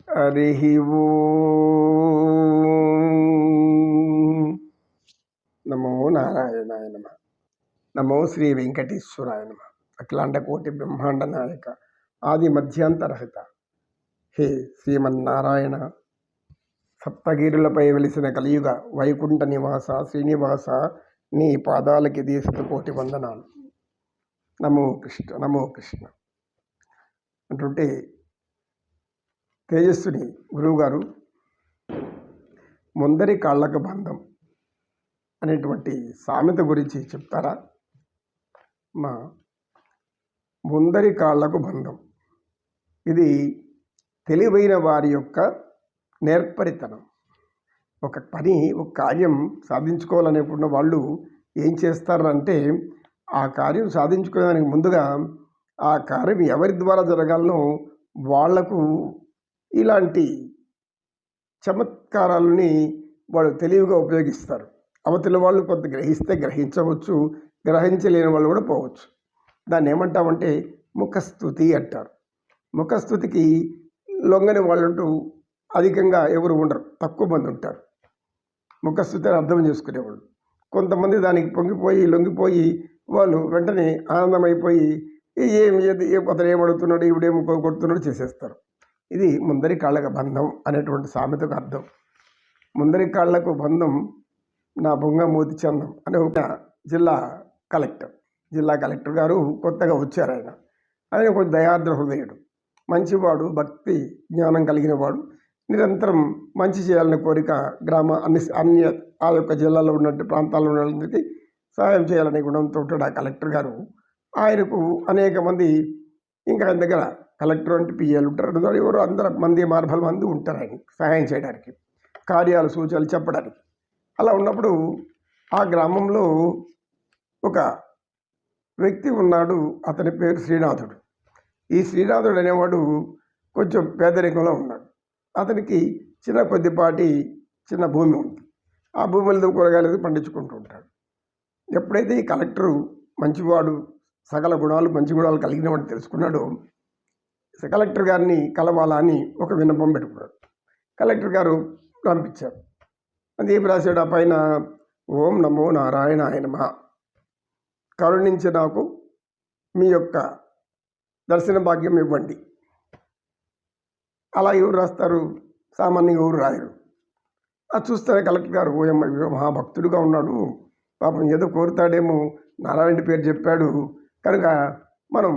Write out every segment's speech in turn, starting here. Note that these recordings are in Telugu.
హరి ఓం. నమో నారాయణాయ నమ. నమో శ్రీ వెంకటేశ్వరాయ నమ. అఖిలాండ కోటి బ్రహ్మాండ నాయక ఆది మధ్యాంతరహిత హే శ్రీమన్నారాయణ, సప్తగిరులపై వెలిసిన కలియుగ వైకుంఠ నివాస శ్రీనివాస, నీ పాదాలకి దీశత కోటి వందనాలు. నమో కృష్ణ, నమో కృష్ణ అంటుంటే తేజస్సుని గురువుగారు ముందరి కాళ్ళకు బంధం అనేటువంటి సామెత గురించి చెప్తారా? మా ముందరి కాళ్ళకు బంధం, ఇది తెలివైన వారి యొక్క నేర్పరితనం. ఒక పని, ఒక కార్యం సాధించుకోవాలనుకున్న వాళ్ళు ఏం చేస్తారంటే, ఆ కార్యం సాధించుకోవడానికి ముందుగా ఆ కార్యం ఎవరి ద్వారా జరగాలనో వాళ్లకు ఇలాంటి చమత్కారాలని వాళ్ళు తెలివిగా ఉపయోగిస్తారు. అవతల వాళ్ళు కొంత గ్రహిస్తే గ్రహించవచ్చు, గ్రహించలేని వాళ్ళు కూడా పోవచ్చు. దాన్ని ఏమంటామంటే ముఖస్థుతి అంటారు. ముఖస్థుతికి లొంగని వాళ్ళంటూ అధికంగా ఎవరు ఉండరు, తక్కువ మంది ఉంటారు. ముఖస్థుతి అని అర్థం చేసుకునేవాళ్ళు. కొంతమంది దానికి పొంగిపోయి లొంగిపోయి వాళ్ళు వెంటనే ఆనందమైపోయి అతను ఏమడుగుతున్నాడు, ఇవిడేమో కొడుతున్నాడు చేసేస్తారు. ఇది ముందరి కాళ్ళకు బంధం అనేటువంటి సామెతకు అర్థం. ముందరి కాళ్లకు బంధం నా బొంగమూతి చందం అనే ఒక జిల్లా కలెక్టర్ గారు కొత్తగా వచ్చారు. ఆయన కొంచెం దయార్ద్ర హృదయుడు, మంచివాడు, భక్తి జ్ఞానం కలిగిన వాడు. నిరంతరం మంచి చేయాలనే కోరిక అన్ని ఆ యొక్క జిల్లాలో ఉన్నట్టు ప్రాంతాల్లో ఉన్న వాళ్ళకి సహాయం చేయాలనే గుణంతో ఉంటాడు ఆ కలెక్టర్ గారు. ఆయనకు అనేక మంది, ఇంకా ఆయన దగ్గర కలెక్టర్ అంటే పిఏలు ఉంటారు, ఎవరు అందరూ మార్బల్ మంది ఉంటారు ఆయన సహాయం చేయడానికి, కార్యాలు సూచనలు చెప్పడానికి. అలా ఉన్నప్పుడు ఆ గ్రామంలో ఒక వ్యక్తి ఉన్నాడు. అతని పేరు శ్రీనాథుడు. ఈ శ్రీనాథుడు అనేవాడు కొంచెం పేదరికంలో ఉన్నాడు. అతనికి కొద్దిపాటి చిన్న భూమి ఉంది. ఆ భూమిలో కూరగాయలు పండించుకుంటూ ఉంటాడు. ఎప్పుడైతే ఈ కలెక్టరు మంచివాడు, సకల గుణాలు మంచి గుణాలు కలిగిన వాడు తెలుసుకున్నాడు, కలెక్టర్ గారిని కలవాలా అని ఒక విన్నపం పెట్టుకున్నాడు. కలెక్టర్ గారు పంపించారు. అది ఏం రాశాడు ఆ పైన? ఓం నమో నారాయణాయ నమః, కరుణించి నాకు మీ యొక్క దర్శన భాగ్యం ఇవ్వండి. అలా ఎవరు రాస్తారు? సామాన్యంగా ఎవరు రాయరు. అది చూస్తే కలెక్టర్ గారు ఓయమ్మ మహాభక్తుడుగా ఉన్నాడు, పాపం ఏదో కోరుతాడేమో, నారాయణ పేరు చెప్పాడు కనుక మనం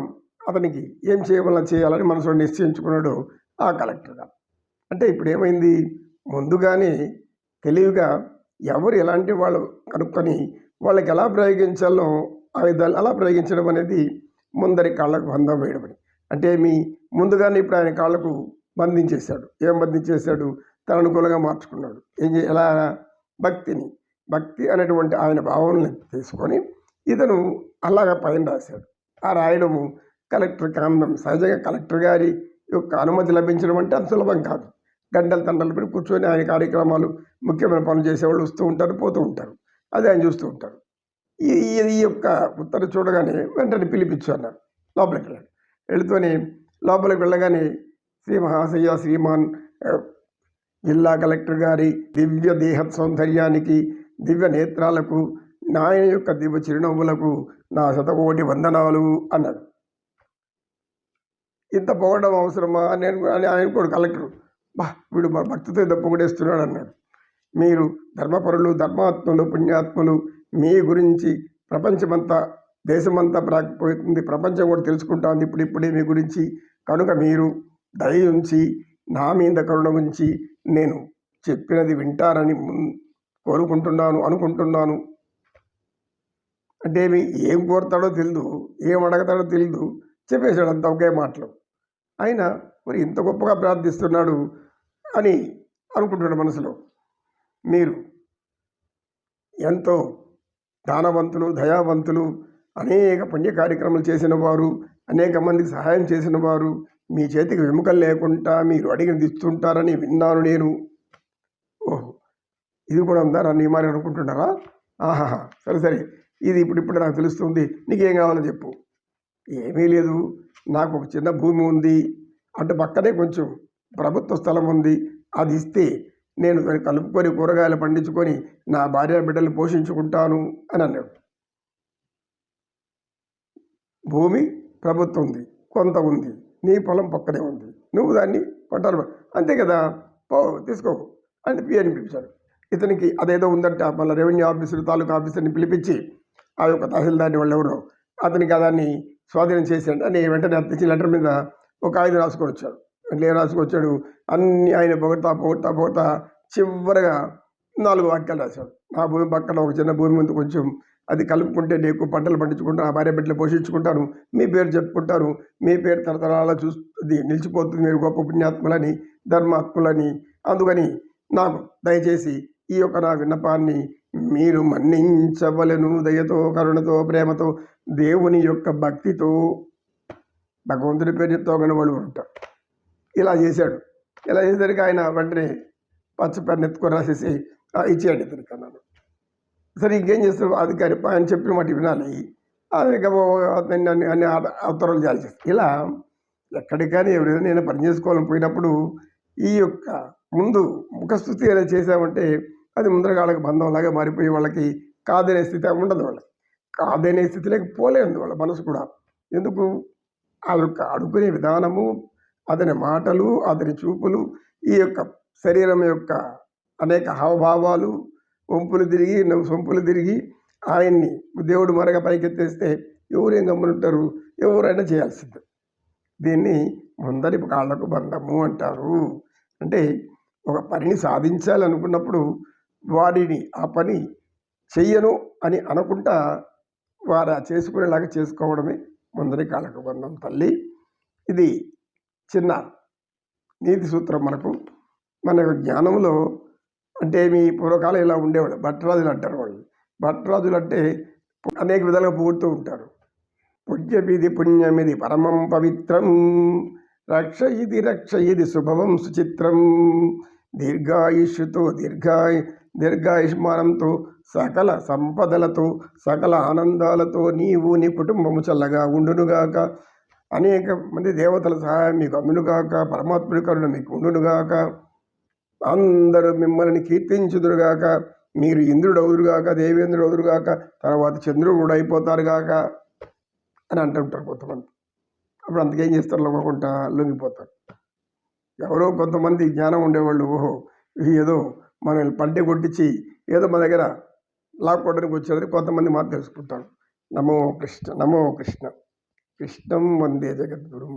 అతనికి ఏం చేయాలని మనసులో నిశ్చయించుకున్నాడు ఆ కలెక్టర్ గారు. అంటే ఇప్పుడు ఏమైంది, ముందుగానే తెలివిగా ఎవరు ఎలాంటి వాళ్ళు కనుక్కొని వాళ్ళకి ఎలా ప్రయోగించాలో ఆ విధాలు అలా ప్రయోగించడం అనేది ముందరి కాళ్ళకు బంధం వేయడం. అంటే ముందుగానే ఇప్పుడు ఆయన కాళ్ళకు బంధించేశాడు. ఏం బంధించేశాడు? తన అనుకూలంగా మార్చుకున్నాడు. ఎలా? భక్తి అనేటువంటి ఆయన భావనని తీసుకొని ఇతను అలాగా పైన రాశాడు. ఆ రాయడము కలెక్టర్కి ఆనందం. సహజంగా కలెక్టర్ గారి యొక్క అనుమతి లభించడం అంటే అంత సులభం కాదు. గంటలు తండలు పెట్టి కూర్చొని ఆయన కార్యక్రమాలు, ముఖ్యమైన పనులు చేసేవాళ్ళు వస్తూ ఉంటారు, పోతూ ఉంటారు. అది ఆయన చూస్తూ ఉంటారు. ఈ యొక్క ఉత్తరం చూడగానే వెంటనే పిలిపించు అన్నారు. లోపలికి వెళ్ళాడు. వెళుతూనే లోపలికి వెళ్ళగానే శ్రీ మహాశయ శ్రీమాన్ జిల్లా కలెక్టర్ గారి దివ్య దేహ సౌందర్యానికి, దివ్య నేత్రాలకు, నాయన యొక్క దివ్య చిరునవ్వులకు నా శతకోటి వందనాలు అన్నాడు. ఇంత పొగడం అవసరమా అని ఆయన కూడా కలెక్టర్, వీడు మా భక్తితో ఇంత పొగడేస్తున్నాడు అన్నాడు. మీరు ధర్మపరులు, ధర్మాత్ములు, పుణ్యాత్ములు, మీ గురించి ప్రపంచమంతా, దేశమంతా ప్రాకపోతుంది, ప్రపంచం కూడా తెలుసుకుంటా ఉంది ఇప్పుడిప్పుడే మీ గురించి. కనుక మీరు దయ ఉంచి నా మీద కరుణ ఉంచి నేను చెప్పినది వింటారని అనుకుంటున్నాను. అంటే ఏం కోరుతాడో తెలియదు, ఏం అడగతాడో తెలియదు, చెప్పేశాడు అంత ఒకే మాటలు. ఆయన మరి ఇంత గొప్పగా ప్రార్థిస్తున్నాడు అని అనుకుంటున్నాడు మనసులో. మీరు ఎంతో దానవంతులు, దయావంతులు, అనేక పుణ్య కార్యక్రమాలు చేసిన వారు, అనేక మందికి సహాయం చేసిన వారు, మీ చేతికి వెముకలు లేకుండా మీరు అడిగినది ఇస్తుంటారని విన్నాను నేను. ఓహో, ఇది కూడా ఉందా నన్ను ఈ మాట అనుకుంటున్నారా? ఆహాహా, సరే, ఇది ఇప్పుడు నాకు తెలుస్తుంది. నీకేం కావాలో చెప్పు. ఏమీ లేదు, నాకు ఒక చిన్న భూమి ఉంది, అటు పక్కనే కొంచెం ప్రభుత్వ స్థలం ఉంది, అది ఇస్తే నేను దాన్ని కలుపుకొని కూరగాయలు పండించుకొని నా భార్య బిడ్డలు పోషించుకుంటాను అని అన్నాడు. భూమి ప్రభుత్వం ఉంది, కొంత ఉంది, నీ పొలం పక్కనే ఉంది, నువ్వు దాన్ని పట్టాలి, అంతే కదా, పో తీసుకో అని పిఎని పిలిచాడు. ఇతనికి అదేదో ఉందంట, మళ్ళీ రెవెన్యూ ఆఫీసర్ తాలూకా ఆఫీసర్ని పిలిపించి ఆ యొక్క తహసీల్దార్ని వాళ్ళు ఎవరో అతనికి దాన్ని స్వాధీనం చేశాడు అని వెంటనే తెచ్చిన లెటర్ మీద ఒక కాగితం రాసుకొని వచ్చాడు. అట్లా రాసుకొచ్చాడు, అన్ని ఆయన పొగడతా పొగడతా పొగడతా చివరగా 4 వాక్యాలు రాశాడు. నా భూమి పక్కన ఒక చిన్న భూమి ఉంది, కొంచెం అది కలుపుకుంటే నీకు పంటలు పండించుకుంటాను, ఆ భార్య బిడ్డలు పోషించుకుంటాను, మీ పేరు చెప్పుకుంటాను, మీ పేరు తరతరాల చూస్తుంది నిలిచిపోతుంది, మీరు గొప్ప పుణ్యాత్ములని ధర్మాత్ములని, అందుకని నాకు దయచేసి ఈ యొక్క నా విన్నపాన్ని మీరు మన్నించవలెను, దయతో కరుణతో ప్రేమతో దేవుని యొక్క భక్తితో, భగవంతుడి పేరు చెప్తా వాళ్ళు ఉంటారు. ఇలా చేశాడు. ఇలా చేసేసరికి ఆయన వెంటనే పచ్చ పెన్ను ఎత్తుకొని రాసేసి ఇచ్చేయండి ఇతనికి అన్నాను. సరే ఇంకేం చేస్తారు అధికారి, ఆయన చెప్పిన మాట వినాలి, అది అన్ని ఉత్తర్వులు జారీ చేస్తారు. ఇలా ఎక్కడికైనా ఎవరైనా నేను పని చేసుకోవాలని పోయినప్పుడు ఈ యొక్క ముందు ముఖస్థుతి అనేది చేసామంటే అది ముందరగాళ్ళకి బంధంలాగా మారిపోయి వాళ్ళకి కాదనే స్థితి ఉండదు, వాళ్ళకి కాదనే స్థితిలోకి పోలేదు వాళ్ళ మనసు కూడా. ఎందుకు? ఆ యొక్క అడుగునే విధానము, అతని మాటలు, అతని చూపులు, ఈ యొక్క శరీరం యొక్క అనేక హావభావాలు, వంపులు తిరిగి సొంపులు తిరిగి ఆయన్ని దేవుడు మరగా పైకెత్తేస్తే ఎవరేం గమ్మునుంటారు? ఎవరైనా చేయాల్సిందే. దీన్ని ముందరి కాళ్ళకు బంధము అంటారు. అంటే ఒక పనిని సాధించాలనుకున్నప్పుడు వారిని ఆ పని చెయ్యను అని అనుకుంటా వారు చేసుకునేలాగా చేసుకోవడమే ముందరి కాళ్ళకు బంధం తల్లి. ఇది చిన్న నీతి సూత్రం మనకు. మన జ్ఞానంలో అంటే మీ పూర్వకాలం ఇలా ఉండేవాళ్ళు, భట్టరాజులు అంటారు వాళ్ళు. భట్టరాజులు అంటే అనేక విధాలుగా పొగుడుతూ ఉంటారు. పుణ్యమిది పుణ్యమిది పరమం పవిత్రం, రక్ష ఇది శుభవం సుచిత్రం, దీర్ఘాయుష్యుతో దీర్ఘాయుష్మానంతో సకల సంపదలతో సకల ఆనందాలతో నీవు నీ కుటుంబము చల్లగా ఉండునుగాక, అనేక మంది దేవతల సహాయం మీకు అందునుగాక, పరమాత్ముడి కరుణ మీకు ఉండునుగాక, అందరూ మిమ్మల్ని కీర్తించుదురుగాక, మీరు ఇంద్రుడు అవుదురుగాక, దేవేంద్రుడు అవుదురుగాక, తర్వాత చంద్రుడు కూడా అయిపోతారుగాక అని అంటుంటారు కొంతమంది. అప్పుడు అంతకేం చేస్తారు, లొంగకుండా లొంగిపోతారు. ఎవరో కొంతమంది జ్ఞానం ఉండేవాళ్ళు, ఓహో ఏదో మనల్ని పంటె కొట్టించి ఏదో మన దగ్గర లాక్కోవడానికి వచ్చేదని కొంతమంది మాత్రం తెలుసుకుంటారు. నమో కృష్ణ, నమో కృష్ణ, కృష్ణం వందే జగద్గురుం.